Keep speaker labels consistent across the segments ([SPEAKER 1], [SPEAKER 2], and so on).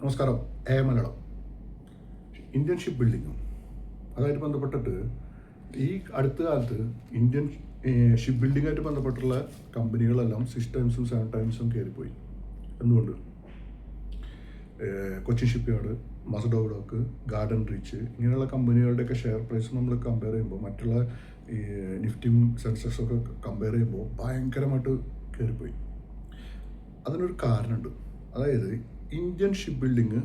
[SPEAKER 1] നമസ്കാരം. Malayalam Indian ship ബിൽഡിങ്ങും അതായിട്ട് ബന്ധപ്പെട്ടിട്ട് ഈ അടുത്ത കാലത്ത് ഇന്ത്യൻ ഷിപ്പ് ബിൽഡിങ്ങായിട്ട് ബന്ധപ്പെട്ടുള്ള കമ്പനികളെല്ലാം 6 ടൈംസും 7 ടൈംസും കയറിപ്പോയി. എന്തുകൊണ്ട്? കൊച്ചിൻ ഷിപ്പ് യാർഡ്, മസഡോക്ക് ഡോക്ക്, ഗാർഡൻ റീച്ച് ഇങ്ങനെയുള്ള കമ്പനികളുടെയൊക്കെ ഷെയർ പ്രൈസ് നമ്മൾ കമ്പയർ ചെയ്യുമ്പോൾ മറ്റുള്ള ഈ നിഫ്റ്റിയും സെൻസെക്സൊക്കെ കമ്പയർ ചെയ്യുമ്പോൾ ഭയങ്കരമായിട്ട് കയറിപ്പോയി. അതിനൊരു കാരണമുണ്ട്. അതായത് Indian ship building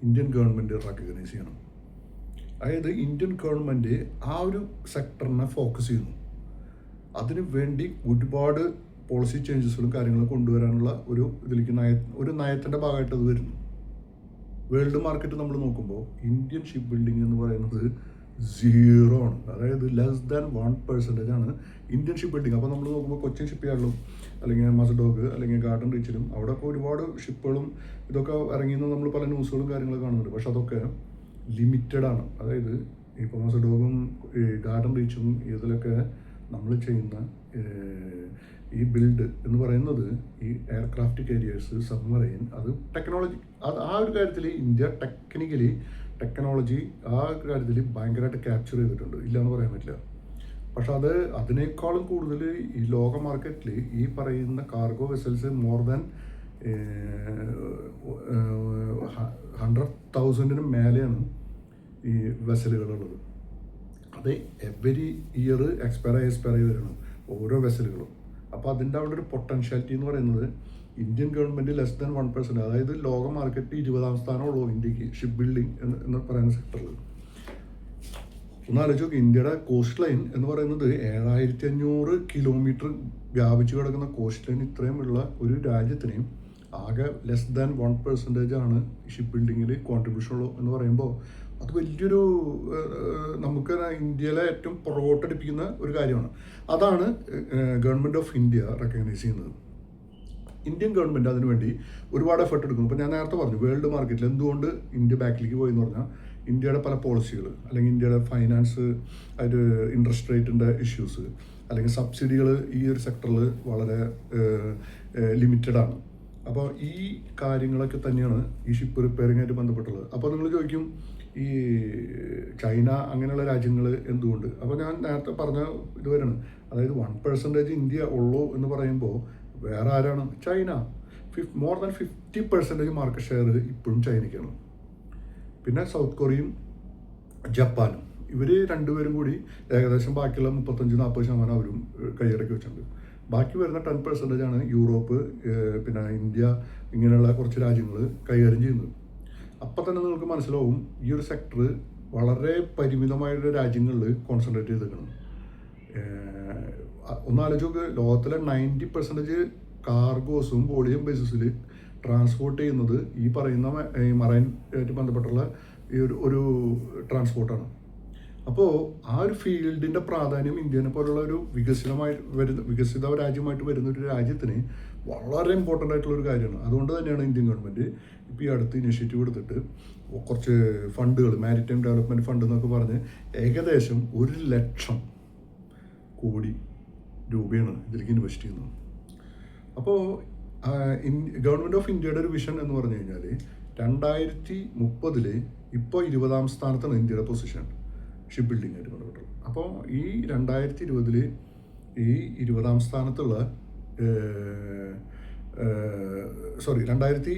[SPEAKER 1] Indian government recognise ചെയ്യണം. അതായത് ഇന്ത്യൻ ഗവൺമെൻറ് ആ ഒരു സെക്ടറിനെ ഫോക്കസ് ചെയ്യുന്നു. അതിനു വേണ്ടി ഒരുപാട് പോളിസി ചേഞ്ചസുകളും കാര്യങ്ങളും കൊണ്ടുവരാനുള്ള ഇതിലേക്ക് നയത്തിൻ്റെ ഭാഗമായിട്ട് അത് വരുന്നു. വേൾഡ് മാർക്കറ്റ് നമ്മൾ നോക്കുമ്പോൾ ഇന്ത്യൻ ഷിപ്പ് ബിൽഡിംഗ് എന്ന് പറയുന്നത് 0 ആണ്. അതായത് ലെസ് ദാൻ 1% ആണ് ഇന്ത്യൻ ഷിപ്പ് ബിൽഡിംഗ്. അപ്പോൾ നമ്മൾ നോക്കുമ്പോൾ കൊച്ചിൻ ഷിപ്പ് യാർഡിലും അല്ലെങ്കിൽ മസഡോക്ക് അല്ലെങ്കിൽ ഗാർഡൻ റീച്ചിലും അവിടെയൊക്കെ ഒരുപാട് ഷിപ്പുകളും ഇതൊക്കെ ഇറങ്ങിയെന്ന് നമ്മൾ പല ന്യൂസുകളും കാര്യങ്ങളും കാണുന്നുണ്ട്. പക്ഷെ അതൊക്കെ ലിമിറ്റഡ് ആണ്. അതായത് ഇപ്പോൾ മസഡോക്കും ഗാർഡൻ റീച്ചും ഇതിലൊക്കെ നമ്മൾ ചെയ്യുന്ന ഈ ബിൽഡ് എന്ന് പറയുന്നത് ഈ എയർക്രാഫ്റ്റ് കാരിയേഴ്സ്, സബ്മറൈൻ, അത് ടെക്നോളജി, ആ ഒരു കാര്യത്തിൽ ഇന്ത്യ ടെക്നോളജി ആ കാര്യത്തിൽ ഭയങ്കരമായിട്ട് ക്യാപ്ചർ ചെയ്തിട്ടുണ്ട്, ഇല്ലയെന്ന് പറയാൻ പറ്റില്ല. പക്ഷെ അതിനേക്കാളും കൂടുതൽ ഈ ലോക മാർക്കറ്റിൽ ഈ പറയുന്ന കാർഗോ വെസൽസ് മോർ ദാൻ 100,000 മേലെയാണ് ഈ വെസലുകളുള്ളത്. അത് എവരി ഇയർ എക്സ്പയർ വരണം ഓരോ വെസലുകളും. അപ്പോൾ അതിൻ്റെ അവിടെ ഒരു പൊട്ടൻഷ്യാലിറ്റി എന്ന് പറയുന്നത് ഇന്ത്യൻ ഗവൺമെൻറ് ലെസ് ദാൻ 1%, അതായത് ലോക മാർക്കറ്റ് 20ാം സ്ഥാനമുള്ളൂ ഇന്ത്യക്ക് ഷിപ്പ് ബിൽഡിംഗ് എന്ന് പറയുന്ന സെക്ടറിൽ. ഒന്ന് ആലോചിച്ച് നോക്കി, ഇന്ത്യയുടെ കോസ്റ്റ് ലൈൻ എന്ന് പറയുന്നത് 7500 കിലോമീറ്റർ വ്യാപിച്ചു കിടക്കുന്ന കോസ്റ്റ് ലൈൻ ഇത്രയും ഉള്ള ഒരു രാജ്യത്തിന് ആകെ ലെസ് ദാൻ 1% ആണ് ഷിപ്പ് ബിൽഡിങ്ങിൽ കോൺട്രിബ്യൂഷൻ ഉള്ളൂ എന്ന് പറയുമ്പോൾ അത് വലിയൊരു നമുക്ക് ഇന്ത്യയിലെ ഏറ്റവും പുറകോട്ടടിപ്പിക്കുന്ന ഒരു കാര്യമാണ്. അതാണ് ഗവൺമെൻറ് ഓഫ് ഇന്ത്യ റെക്കഗ്നൈസ് ചെയ്യുന്നത്. ഇന്ത്യൻ ഗവൺമെൻറ് അതിനുവേണ്ടി ഒരുപാട് എഫർട്ട് എടുക്കുന്നു. ഇപ്പോൾ ഞാൻ നേരത്തെ പറഞ്ഞു വേൾഡ് മാർക്കറ്റിൽ എന്തുകൊണ്ട് ഇന്ത്യ ബാക്കിലേക്ക് പോയി എന്ന് പറഞ്ഞാൽ ഇന്ത്യയുടെ പല പോളിസികൾ അല്ലെങ്കിൽ ഇന്ത്യയുടെ ഫൈനാൻസ് അതിൻ്റെ ഇൻട്രസ്റ്റ് റേറ്റിൻ്റെ ഇഷ്യൂസ് അല്ലെങ്കിൽ സബ്സിഡികൾ ഈ ഒരു സെക്ടറിൽ വളരെ ലിമിറ്റഡ് ആണ്. അപ്പോൾ ഈ കാര്യങ്ങളൊക്കെ തന്നെയാണ് ഈ ഷിപ്പ് റിപ്പയറിങ്ങായിട്ട് ബന്ധപ്പെട്ടുള്ളത്. അപ്പോൾ നിങ്ങൾ ചോദിക്കും ഈ ചൈന അങ്ങനെയുള്ള രാജ്യങ്ങൾ എന്തുകൊണ്ട്? അപ്പോൾ ഞാൻ നേരത്തെ പറഞ്ഞ ഇതുവരെയാണ്. അതായത് 1% ഇന്ത്യ ഉള്ളൂ എന്ന് പറയുമ്പോൾ വേറെ ആരാണ്? China. More than 50% market share ഇപ്പോഴും ചൈനയ്ക്കാണ്. പിന്നെ സൗത്ത് കൊറിയയും ജപ്പാനും, ഇവർ രണ്ടുപേരും കൂടി ഏകദേശം ബാക്കിയുള്ള 35-40% അവരും കൈയടക്കി വെച്ചിട്ടുണ്ട്. ബാക്കി വരുന്ന 10% ആണ് യൂറോപ്പ്, പിന്നെ ഇന്ത്യ ഇങ്ങനെയുള്ള കുറച്ച് രാജ്യങ്ങൾ കൈകാര്യം ചെയ്യുന്നത്. അപ്പം തന്നെ നിങ്ങൾക്ക് മനസ്സിലാവും ഈ ഒരു സെക്ടർ വളരെ പരിമിതമായുള്ള രാജ്യങ്ങളിൽ കോൺസെൻട്രേറ്റ് ചെയ്തിരിക്കണം. ഒന്നാലോചിച്ച് ലോകത്തിലെ 90% കാർഗോസും വോളിയം ബേസിസിൽ ട്രാൻസ്പോർട്ട് ചെയ്യുന്നത് ഈ പറയുന്ന മറൈൻ ആയിട്ട് ബന്ധപ്പെട്ടുള്ള ഈ ഒരു ട്രാൻസ്പോർട്ടാണ്. അപ്പോൾ ആ ഒരു ഫീൽഡിൻ്റെ പ്രാധാന്യം ഇന്ത്യനെ പോലുള്ള ഒരു വികസിത രാജ്യമായിട്ട് വരുന്ന ഒരു രാജ്യത്തിന് വളരെ ഇമ്പോർട്ടൻ്റ് ആയിട്ടുള്ളൊരു കാര്യമാണ്. അതുകൊണ്ട് തന്നെയാണ് ഇന്ത്യൻ ഗവൺമെൻറ് ഇപ്പോൾ ഈ അടുത്ത് ഇനിഷ്യേറ്റീവ് എടുത്തിട്ട് കുറച്ച് ഫണ്ടുകൾ, മാരിടൈം ഡെവലപ്മെൻറ്റ് ഫണ്ട് എന്നൊക്കെ പറഞ്ഞ് ഏകദേശം 1,00,000 കോടി രൂപയാണ് ഇതിലേക്ക് ഇൻവെസ്റ്റ് ചെയ്യുന്നത്. അപ്പോൾ ഗവൺമെൻറ് ഓഫ് ഇന്ത്യയുടെ ഒരു വിഷൻ എന്ന് പറഞ്ഞു കഴിഞ്ഞാൽ 2030 ഇപ്പോൾ 20ാം സ്ഥാനത്താണ് ഇന്ത്യയുടെ പൊസിഷൻ ഷിപ്പ് ബിൽഡിംഗ് ആയിട്ട് ബന്ധപ്പെട്ടത്. അപ്പോൾ ഈ 2020 ഈ 20ാം സ്ഥാനത്തുള്ള 2025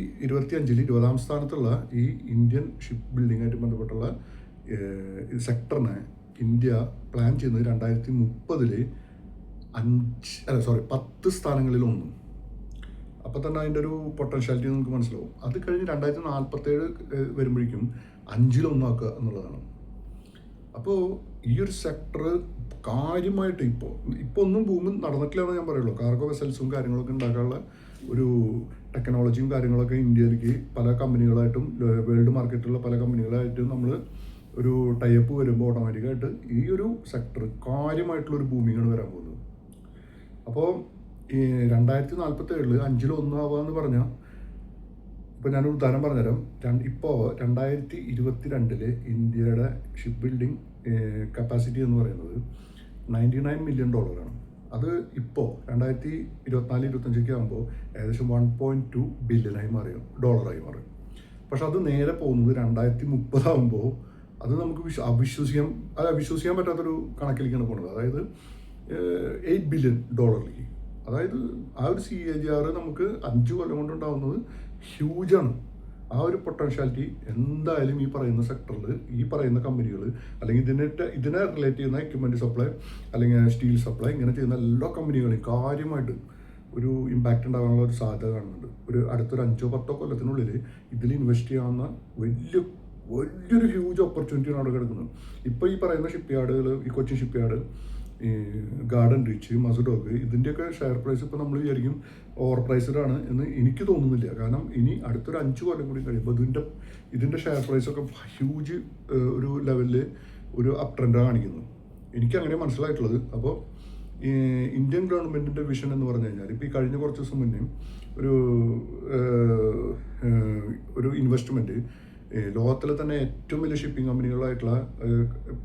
[SPEAKER 1] 20ാം സ്ഥാനത്തുള്ള ഈ ഇന്ത്യൻ ഷിപ്പ് ബിൽഡിംഗ് ആയിട്ട് ബന്ധപ്പെട്ടുള്ള സെക്ടറിനെ ഇന്ത്യ പ്ലാൻ ചെയ്യുന്നത് 2030 10 സ്ഥാനങ്ങളിലൊന്നും. അപ്പോൾ തന്നെ അതിൻ്റെ ഒരു പൊട്ടൻഷ്യാലിറ്റി നമുക്ക് മനസ്സിലാവും. അത് കഴിഞ്ഞ് 2047 വരുമ്പോഴേക്കും 5-1 എന്നുള്ളതാണ്. അപ്പോൾ ഈ ഒരു സെക്ടർ കാര്യമായിട്ട് ഇപ്പോൾ ഒന്നും ഭൂമി നടന്നിട്ടില്ലാന്ന് ഞാൻ പറയുള്ളൂ. കാർഗോ വെസൽസും കാര്യങ്ങളൊക്കെ ഉണ്ടാക്കാനുള്ള ഒരു ടെക്നോളജിയും കാര്യങ്ങളൊക്കെ ഇന്ത്യയിലേക്ക് പല കമ്പനികളായിട്ടും വേൾഡ് മാർക്കറ്റിലുള്ള പല കമ്പനികളായിട്ടും നമ്മൾ ഒരു ടൈപ്പ് വരുമ്പോൾ ഓട്ടോമാറ്റിക്കായിട്ട് ഈ ഒരു സെക്ടർ കാര്യമായിട്ടുള്ളൊരു ബൂമിങ്ങാണ് വരാൻ പോകുന്നത്. അപ്പോൾ ഈ 2047 5-1 ആവാന്ന് പറഞ്ഞാൽ, ഇപ്പോൾ ഞാനൊരു ഉദാഹരണം പറഞ്ഞുതരാം. ഇപ്പോൾ 2022 ഇന്ത്യയുടെ ഷിപ്പ് ബിൽഡിംഗ് കപ്പാസിറ്റി എന്ന് പറയുന്നത് $99 മില്യൺ. അത് ഇപ്പോൾ 2024-25 ആകുമ്പോൾ ഏകദേശം $1.2 ബില്യണായി മാറിയും. പക്ഷെ അത് നേരെ പോകുന്നത് 2030 അത് നമുക്ക് വിശ്വസിക്കാൻ പറ്റാത്തൊരു കണക്കിലേക്കാണ് പോകുന്നത്. അതായത് $8 ബില്യൺ. അതായത് ആ ഒരു CAGR നമുക്ക് 5 കൊല്ലം കൊണ്ടുണ്ടാവുന്നത് ഹ്യൂജാണ്. ആ ഒരു പൊട്ടൻഷ്യാലിറ്റി എന്തായാലും ഈ പറയുന്ന സെക്ടറിൽ ഈ പറയുന്ന കമ്പനികൾ അല്ലെങ്കിൽ ഇതിനെ റിലേറ്റ് ചെയ്യുന്ന എക്യുപ്മെൻറ്റ് സപ്ലൈ അല്ലെങ്കിൽ സ്റ്റീൽ സപ്ലൈ ഇങ്ങനെ ചെയ്യുന്ന എല്ലാ കമ്പനികളും കാര്യമായിട്ട് ഒരു ഇമ്പാക്റ്റ് ഉണ്ടാകാനുള്ള ഒരു സാധ്യത കാണുന്നുണ്ട്. അടുത്തൊരു 5-10 കൊല്ലത്തിനുള്ളിൽ ഇതിൽ ഇൻവെസ്റ്റ് ചെയ്യാവുന്ന വലിയൊരു ഹ്യൂജ് ഓപ്പർച്യൂണിറ്റിയാണ് അവിടെ കിടക്കുന്നത്. ഇപ്പോൾ ഈ പറയുന്ന ഷിപ്പ്യാർഡുകൾ, ഈ കൊച്ചിൻ ഷിപ്പ്യാർഡ്, ഈ ഗാർഡൻ റീച്ച്, മസുഡോക്ക്, ഇതിൻ്റെയൊക്കെ ഷെയർ പ്രൈസ് ഇപ്പോൾ നമ്മൾ വിചാരിക്കും ഓവർ പ്രൈസ്ഡാണ് എന്ന് എനിക്ക് തോന്നുന്നില്ല. കാരണം ഇനി അടുത്തൊരു 5 കൊല്ലം കൂടി കഴിയുമ്പോൾ ഇതിൻ്റെ ഷെയർ പ്രൈസൊക്കെ ഹ്യൂജ് ഒരു ലെവലിൽ ഒരു അപ് ട്രെൻഡാണ് കാണിക്കുന്നത്. എനിക്കങ്ങനെ മനസ്സിലായിട്ടുള്ളത്. അപ്പോൾ ഈ ഇന്ത്യൻ ഗവൺമെൻറ്റിൻ്റെ വിഷൻ എന്ന് പറഞ്ഞു കഴിഞ്ഞാൽ ഇപ്പോൾ ഈ കഴിഞ്ഞ കുറച്ച് ദിവസം മുന്നേ ഒരു ഇൻവെസ്റ്റ്മെൻറ്റ് ലോകത്തിലെ തന്നെ ഏറ്റവും വലിയ ഷിപ്പിംഗ് കമ്പനികളായിട്ടുള്ള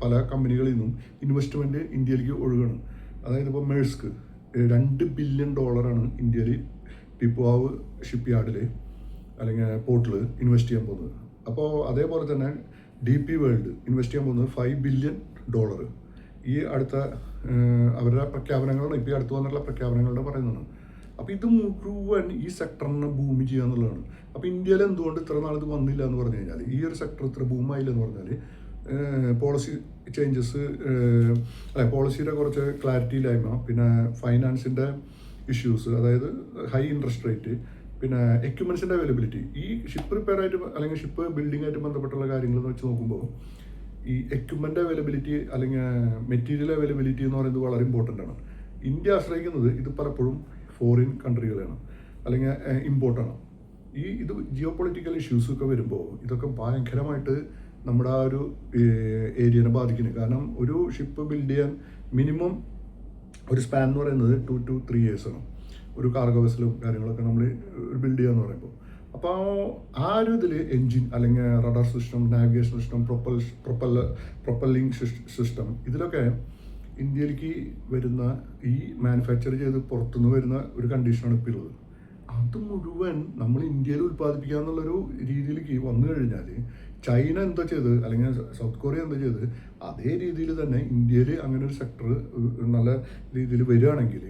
[SPEAKER 1] പല കമ്പനികളിൽ നിന്നും ഇൻവെസ്റ്റ്മെൻറ്റ് ഇന്ത്യയിലേക്ക് ഒഴുകണം. അതായത് ഇപ്പോൾ മേഴ്സ്ക് $2 ബില്യൺ ഇന്ത്യയിൽ പിപ്പാവ് ഷിപ്പ്യാർഡിൽ അല്ലെങ്കിൽ പോർട്ടിൽ ഇൻവെസ്റ്റ് ചെയ്യാൻ പോകുന്നത്. അപ്പോൾ അതേപോലെ തന്നെ DP വേൾഡ് ഇൻവെസ്റ്റ് ചെയ്യാൻ പോകുന്നത് $5 ബില്യൺ. ഈ അടുത്ത അവരുടെ പ്രഖ്യാപനങ്ങളാണ്, ഇപ്പോൾ ഈ അടുത്ത് വന്നിട്ടുള്ള പ്രഖ്യാപനങ്ങളുടെ പറയുന്നതാണ്. അപ്പോൾ ഇത് മുഴുവൻ ഈ സെക്ടറിനെ ഭൂമി ചെയ്യുക എന്നുള്ളതാണ്. അപ്പോൾ ഇന്ത്യയിൽ എന്തുകൊണ്ട് ഇത്ര നാൾ ഇത് വന്നില്ല എന്ന് പറഞ്ഞു കഴിഞ്ഞാൽ, ഈ ഒരു സെക്ടർ ഇത്ര ഭൂമായില്ല എന്ന് പറഞ്ഞാൽ പോളിസി ചേഞ്ചസ്, പോളിസിയുടെ കുറച്ച് ക്ലാരിറ്റി ഇല്ലായ്മ, പിന്നെ ഫൈനാൻസിൻ്റെ ഇഷ്യൂസ്, അതായത് ഹൈ ഇൻട്രസ്റ്റ് റേറ്റ്, പിന്നെ എക്യുപ്മെൻസിൻ്റെ അവൈലബിലിറ്റി. ഈ ഷിപ്പ് റിപ്പയർ ആയിട്ട് അല്ലെങ്കിൽ ഷിപ്പ് ബിൽഡിംഗ് ആയിട്ട് ബന്ധപ്പെട്ടുള്ള കാര്യങ്ങളെന്ന് വെച്ച് നോക്കുമ്പോൾ ഈ എക്യുപ്മെൻ്റ് അവൈലബിലിറ്റി അല്ലെങ്കിൽ മെറ്റീരിയൽ അവൈലബിലിറ്റി എന്ന് പറയുന്നത് വളരെ ഇമ്പോർട്ടൻ്റ് ആണ്. ഇന്ത്യ ആശ്രയിക്കുന്നത് ഇത് പലപ്പോഴും ഫോറിൻ കൺട്രികളാണ് അല്ലെങ്കിൽ ഇമ്പോർട്ടാണ്. ഇത് ജിയോ പൊളിറ്റിക്കൽ ഇഷ്യൂസൊക്കെ വരുമ്പോൾ ഇതൊക്കെ ഭയങ്കരമായിട്ട് നമ്മുടെ ആ ഒരു ഏരിയനെ ബാധിക്കുന്നത്. കാരണം ഒരു ഷിപ്പ് ബിൽഡ് ചെയ്യാൻ മിനിമം ഒരു സ്പാൻ എന്ന് പറയുന്നത് 2 to 3 years ആണ്. ഒരു കാർഗോ വെസലും കാര്യങ്ങളൊക്കെ നമ്മൾ ബിൽഡ് ചെയ്യാന്ന് പറയുമ്പോൾ. അപ്പോൾ ആ ഒരു ഇതിൽ എൻജിൻ അല്ലെങ്കിൽ radar system, navigation system, propelling system, ഇതിലൊക്കെ ഇന്ത്യയിലേക്ക് വരുന്ന ഈ മാനുഫാക്ചർ ചെയ്ത് പുറത്തുനിന്ന് വരുന്ന ഒരു കണ്ടീഷനാണ് ഇപ്പോൾ ഉള്ളത്. അത് മുഴുവൻ നമ്മൾ ഇന്ത്യയിൽ ഉൽപ്പാദിപ്പിക്കുക എന്നുള്ളൊരു രീതിയിലേക്ക് വന്നു കഴിഞ്ഞാൽ ചൈന എന്താ ചെയ്ത് അല്ലെങ്കിൽ സൗത്ത് കൊറിയ എന്താ ചെയ്ത് അതേ രീതിയിൽ തന്നെ ഇന്ത്യയിൽ അങ്ങനെ ഒരു സെക്ടർ നല്ല രീതിയിൽ വരികയാണെങ്കിൽ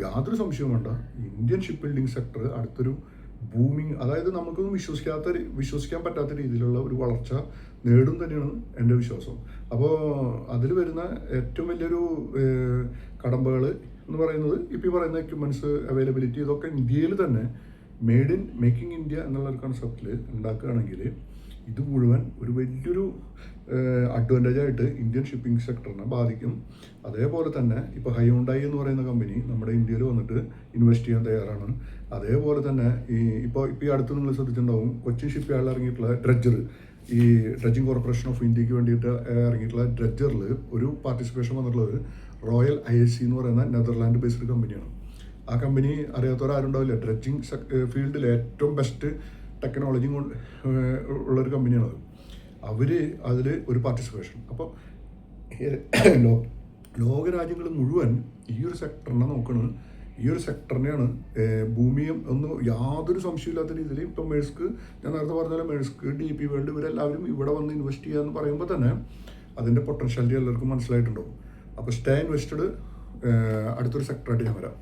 [SPEAKER 1] യാതൊരു സംശയവും വേണ്ട, ഇന്ത്യൻ ഷിപ്പ് ബിൽഡിംഗ് സെക്ടർ അടുത്തൊരു ബൂമിങ്, അതായത് നമുക്കൊന്നും വിശ്വസിക്കാൻ പറ്റാത്ത രീതിയിലുള്ള ഒരു വളർച്ച നേടും തന്നെയാണ് എൻ്റെ വിശ്വാസം. അപ്പോൾ അതിൽ വരുന്ന ഏറ്റവും വലിയൊരു കടമ്പകൾ എന്ന് പറയുന്നത് ഇപ്പോൾ ഈ പറയുന്ന എക്യുപ്മെൻറ്റ്സ് അവൈലബിലിറ്റി, ഇതൊക്കെ ഇന്ത്യയിൽ തന്നെ മേക്കിംഗ് ഇന്ത്യ എന്നുള്ള ഒരു കൺസെപ്റ്റിൽ ഉണ്ടാക്കുകയാണെങ്കിൽ ഇത് മുഴുവൻ ഒരു വലിയൊരു അഡ്വാൻറ്റേജ് ആയിട്ട് ഇന്ത്യൻ ഷിപ്പിംഗ് സെക്ടറിനെ ബാധിക്കും. അതേപോലെ തന്നെ ഇപ്പോൾ ഹൈയുണ്ടായി എന്ന് പറയുന്ന കമ്പനി നമ്മുടെ ഇന്ത്യയിൽ വന്നിട്ട് ഇൻവെസ്റ്റ് ചെയ്യാൻ തയ്യാറാണ്. അതേപോലെ തന്നെ ഇപ്പോൾ ഈ അടുത്ത് നിങ്ങൾ ശ്രദ്ധിച്ചിട്ടുണ്ടാവും, കൊച്ചിൻ ഷിപ്പ്യാർഡിൽ ഇറങ്ങിയിട്ടുള്ള ഡ്രഡ്ജർ, ഈ ഡ്രഡ്ജിങ് കോർപ്പറേഷൻ ഓഫ് ഇന്ത്യക്ക് വേണ്ടിയിട്ട് ഇറങ്ങിയിട്ടുള്ള ഡ്രഡ്ജറിൽ ഒരു പാർട്ടിസിപ്പേഷൻ വന്നിട്ടുള്ളത് റോയൽ ISC എന്ന് പറയുന്ന നെതർലാൻഡ് ബേസ്ഡ് കമ്പനിയാണ്. ആ കമ്പനി അറിയാത്തവരാരുണ്ടാവില്ല. ഡ്രഡ്ജിങ് ഫീൽഡിൽ ഏറ്റവും ബെസ്റ്റ് ടെക്നോളജി ഉള്ളൊരു കമ്പനിയാണത്. അവർ അതിൽ ഒരു പാർട്ടിസിപ്പേഷൻ. അപ്പോൾ ലോകരാജ്യങ്ങൾ മുഴുവൻ ഈ ഒരു സെക്ടറിനെ നോക്കണം. ഈ ഒരു സെക്ടറിനെയാണ് ഭൂമിയും ഒന്ന് യാതൊരു സംശയമില്ലാത്ത രീതിയിൽ ഇപ്പോൾ മേഴ്സ്ക്, ഞാൻ നേരത്തെ പറഞ്ഞ പോലെ മേഴ്സ്ക്, DP വേൾഡ്, ഇവരെല്ലാവരും ഇവിടെ വന്ന് ഇൻവെസ്റ്റ് ചെയ്യുക എന്ന് പറയുമ്പോൾ തന്നെ അതിൻ്റെ പൊട്ടൻഷ്യാലിറ്റി എല്ലാവർക്കും മനസ്സിലായിട്ടുണ്ടാവും. അപ്പോൾ സ്റ്റേ ഇൻവെസ്റ്റഡ് അടുത്തൊരു സെക്ടറായിട്ട് ഞാൻ വരാം.